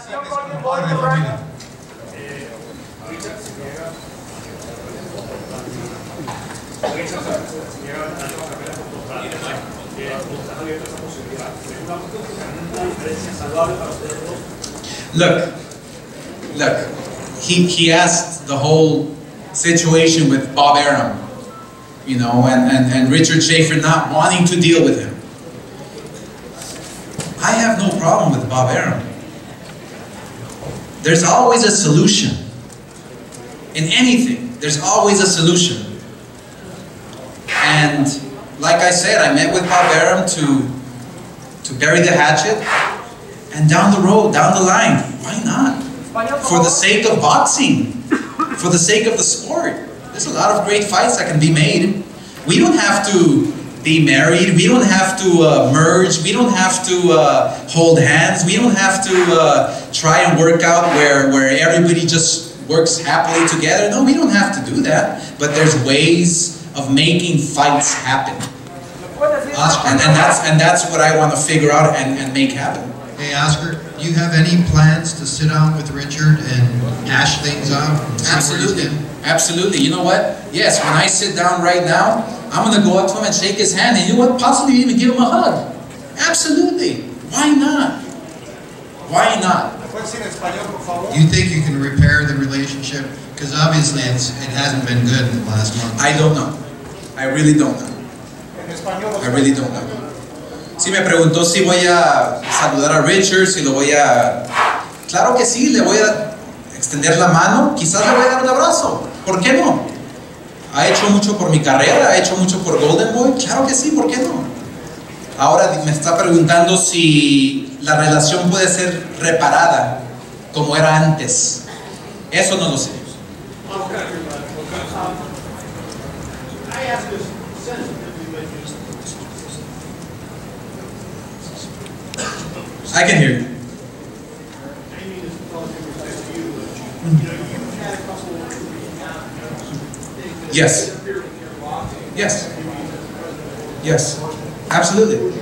Look, he asked the whole situation with Bob Arum, you know, and Richard Schaefer not wanting to deal with him. I have no problem with Bob Arum. There's always a solution. In anything, there's always a solution. And like I said, I met with Bob Arum to bury the hatchet, and down the road, down the line, why not? For the sake of boxing, for the sake of the sport. There's a lot of great fights that can be made. We don't have to be married, we don't have to merge, we don't have to hold hands, we don't have to try and work out where everybody just works happily together. No, we don't have to do that. But there's ways of making fights happen. And that's what I want to figure out and make happen. Hey Oscar, do you have any plans to sit down with Richard and hash things out? Absolutely. Absolutely. You know what? Yes, when I sit down right now, I'm going to go up to him and shake his hand, and you know what? Possibly even give him a hug. Absolutely. Why not? Why not? Do you think you can repair the relationship? Because obviously it hasn't been good in the last month. I don't know. I really don't know. I really don't know. Sí, me preguntó si voy a saludar a Richard, si lo voy a... Claro que sí, le voy a extender la mano, quizás le voy a dar un abrazo. ¿Por qué no? Ha hecho mucho por mi carrera, ha hecho mucho por Golden Boy. Claro que sí, ¿por qué no? Ahora me está preguntando si la relación puede ser reparada como era antes. Eso no lo sé. I can hear you. Yes. Yes. Yes. Absolutely.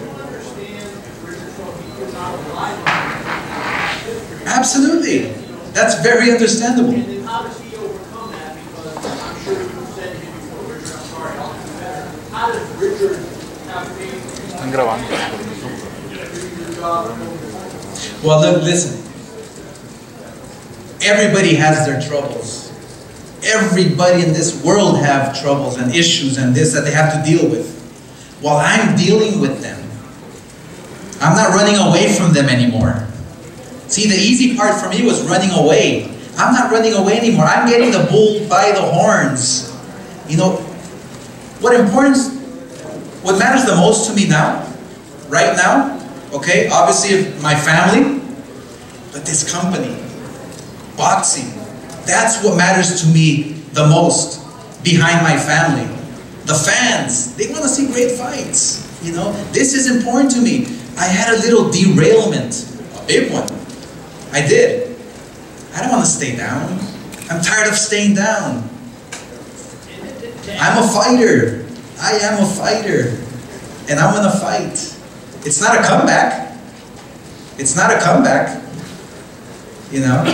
Absolutely. That's very understandable. How does he overcome that? Because I'm sure you said to him before, Richard, I'm sorry, I'll do better. How does Richard have faith? Están grabando. Well, look, listen. Everybody has their troubles. Everybody in this world have troubles and issues and this that they have to deal with. While I'm dealing with them, I'm not running away from them anymore. See, the easy part for me was running away. I'm not running away anymore. I'm getting the bull by the horns. You know, what matters the most to me now, right now, okay, obviously my family, but this company, boxing, that's what matters to me the most, behind my family. The fans, they want to see great fights, you know. This is important to me. I had a little derailment, a big one. I did. I don't want to stay down. I'm tired of staying down. I'm a fighter. I am a fighter. And I'm going to fight. It's not a comeback. It's not a comeback. You know?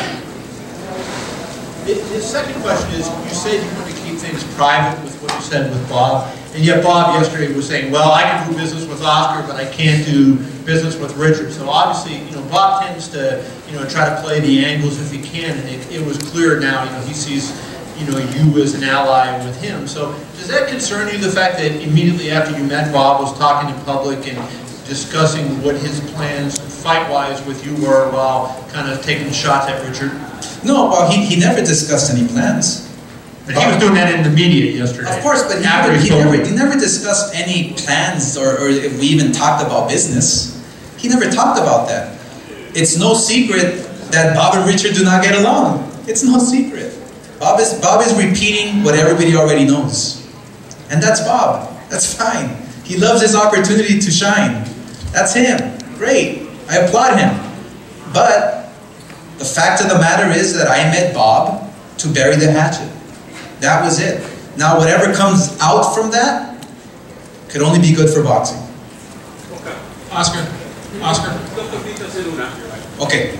The second question is, you said you want to keep things private with what you said with Bob, and yet Bob yesterday was saying, well, I can do business with Oscar, but I can't do business with Richard. So obviously, you know, Bob tends to, you know, try to play the angles if he can, and it was clear now, you know, he sees, you know, you as an ally with him. So does that concern you, the fact that immediately after you met Bob was talking in public and discussing what his plans fight-wise with you were while kind of taking shots at Richard? No, well, he never discussed any plans. But he was doing that in the media yesterday. Of course, but he never discussed any plans or if we even talked about business. He never talked about that. It's no secret that Bob and Richard do not get along. It's no secret. Bob is repeating what everybody already knows. And that's Bob. That's fine. He loves his opportunity to shine. That's him. Great. I applaud him. But the fact of the matter is that I met Bob to bury the hatchet. That was it. Now whatever comes out from that could only be good for boxing. Oscar. Okay.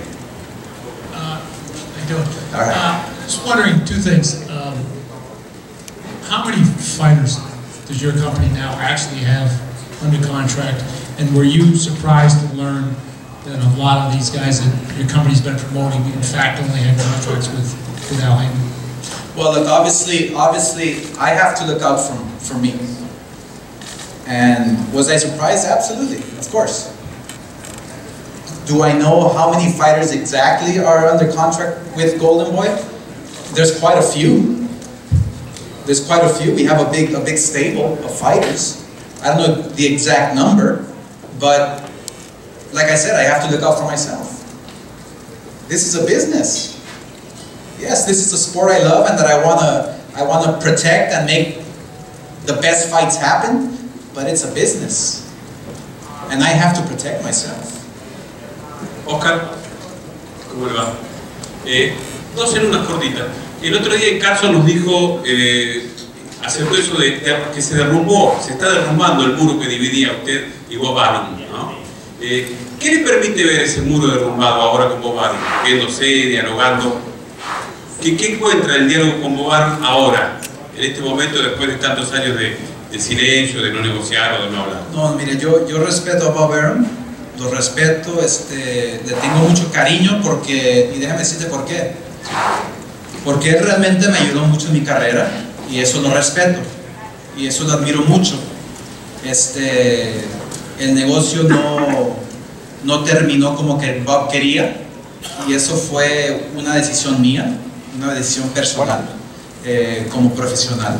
doing? All right. Just wondering two things. How many fighters does your company now actually have under contract? And were you surprised to learn that a lot of these guys that your company's been promoting, in fact, only had contracts with Al Haymon? Well, look, obviously, I have to look out for me. And was I surprised? Absolutely, of course. Do I know how many fighters exactly are under contract with Golden Boy? There's quite a few. There's quite a few. We have a big stable of fighters. I don't know the exact number, but like I said, I have to look out for myself. This is a business. Yes, this is a sport I love and that I wanna protect and make the best fights happen, but it's a business. And I have to protect myself. Oscar, ¿cómo le va? Dos en una cortita. El otro día Carson nos dijo, acertó eso de que se está derrumbando el muro que dividía a usted y Bob Arum, ¿no? ¿Qué le permite ver ese muro derrumbado ahora con Bob Arum? Viéndose, dialogando. ¿Qué encuentra el diálogo con Bob Arum ahora, en este momento, después de tantos años de silencio, de no negociar o de no hablar? No, mire, yo respeto a Bob Arum, lo respeto, le tengo mucho cariño porque, y déjame decirte por qué. Porque él realmente me ayudó mucho en mi carrera y eso lo respeto y eso lo admiro mucho. El negocio no terminó como que Bob quería y eso fue una decisión mía, una decisión personal como profesional.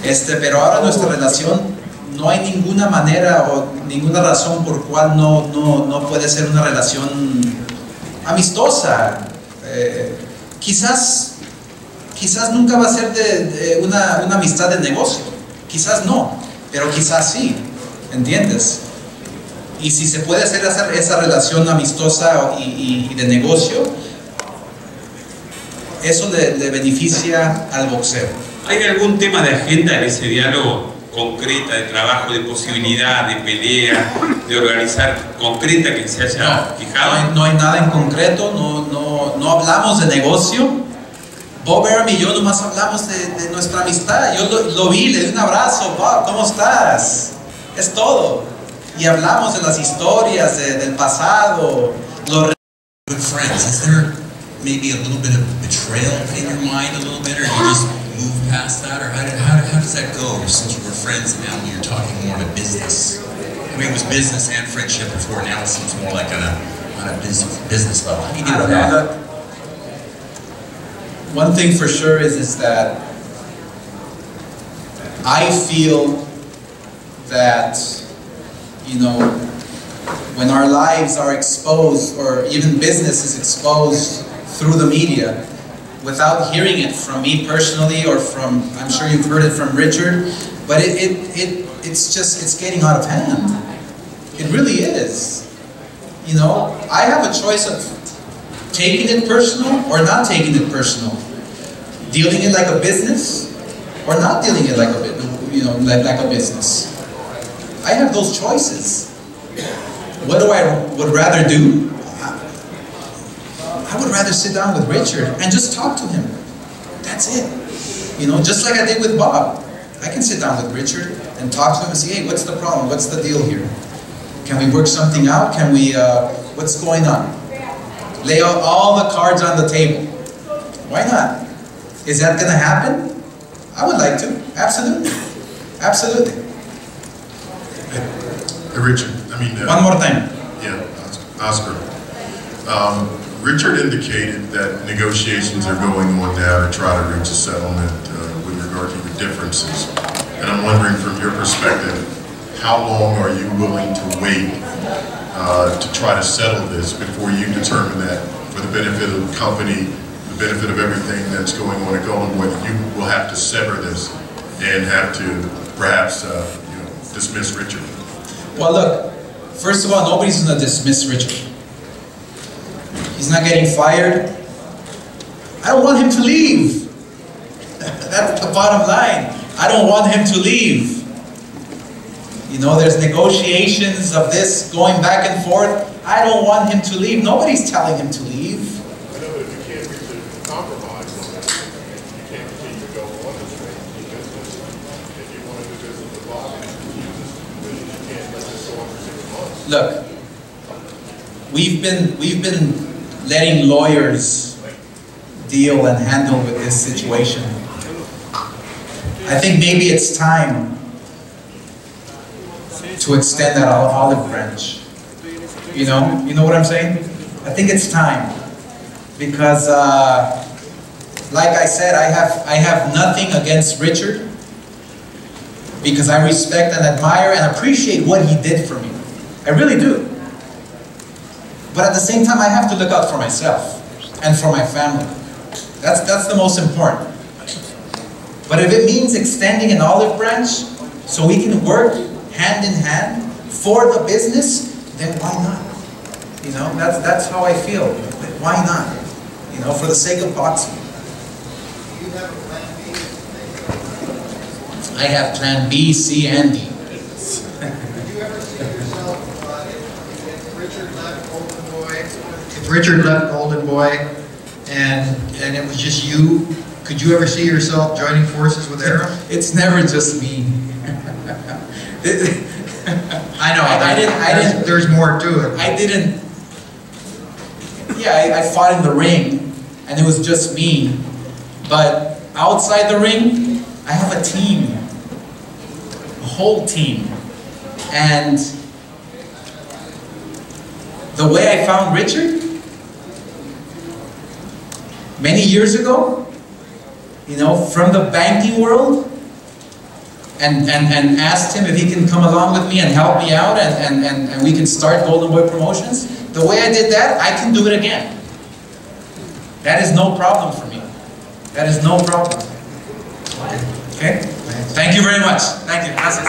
Pero ahora nuestra relación no hay ninguna manera o ninguna razón por cual no puede ser una relación amistosa. Quizás nunca va a ser una amistad de negocio, quizás no, pero quizás sí, ¿entiendes? Y si se puede hacer esa relación amistosa y de negocio, eso le beneficia al boxeo. ¿Hay algún tema de agenda en ese diálogo concreta, de trabajo, de posibilidad, de pelea, de organizar concreta que se haya fijado? No hay nada en concreto, no hablamos de negocio. Bob Arum y yo nomás hablamos de nuestra amistad. Yo lo vi, le di un abrazo. Bob, ¿cómo estás? Es todo. Y hablamos de las historias del pasado. Good friends, is there maybe a little bit of betrayal in your mind a little bit, or you just move past that, or how does that go since you were friends and now you're talking more of a business? I mean, it was business and friendship before, now it seems more like on a business level. How do you deal with that? One thing for sure is that I feel that, when our lives are exposed, or even business is exposed through the media, without hearing it from me personally or from, I'm sure you've heard it from Richard, but it's getting out of hand. It really is. I have a choice of taking it personal or not taking it personal, dealing it like a business or not dealing it like a business. I have those choices. What would rather do? I would rather sit down with Richard and just talk to him. That's it. Just like I did with Bob. I can sit down with Richard and talk to him and say, hey, what's the problem? What's the deal here? Can we work something out? Can we, what's going on? Lay out all the cards on the table. Why not? Is that going to happen? I would like to. Absolutely. Absolutely. Hey, Richard, one more time. Yeah, Oscar. Richard indicated that negotiations are going on now to try to reach a settlement with regard to the differences. And I'm wondering, from your perspective, how long are you willing to wait to try to settle this before you determine that, for the benefit of the company, the benefit of everything that's going on at Golden Boy, that you will have to sever this and have to perhaps dismiss Richard? Well, look, first of all, nobody's going to dismiss Richard. He's not getting fired. I don't want him to leave. That's the bottom line. I don't want him to leave. There's negotiations of this going back and forth. I don't want him to leave. Nobody's telling him to leave. compromise on it. You can't continue to go on this way in business. If you want to do business with Bob, you can't let this go on for 6 months. Look, we've been letting lawyers deal and handle with this situation. I think maybe it's time to extend that olive branch. You know what I'm saying? I think it's time because, like I said, I have nothing against Richard because I respect and admire and appreciate what he did for me. I really do. But at the same time, I have to look out for myself and for my family. That's the most important. But if it means extending an olive branch so we can work hand in hand for the business, then why not? You know, that's how I feel. Why not? You know, for the sake of boxing. Do you have a plan B? I have plan B, C, and D. Did you ever see yourself if Richard left Golden Boy? If Richard left Golden Boy and it was just you, could you ever see yourself joining forces with Arum? It's never just me. I know. There's more to it. I didn't. Yeah, I fought in the ring, and it was just me. But outside the ring, I have a team, a whole team, and the way I found Richard many years ago, you know, from the banking world, and asked him if he can come along with me and help me out and we can start Golden Boy Promotions. The way I did that, I can do it again. That is no problem for me. That is no problem. Okay? Thank you very much. Thank you. Gracias.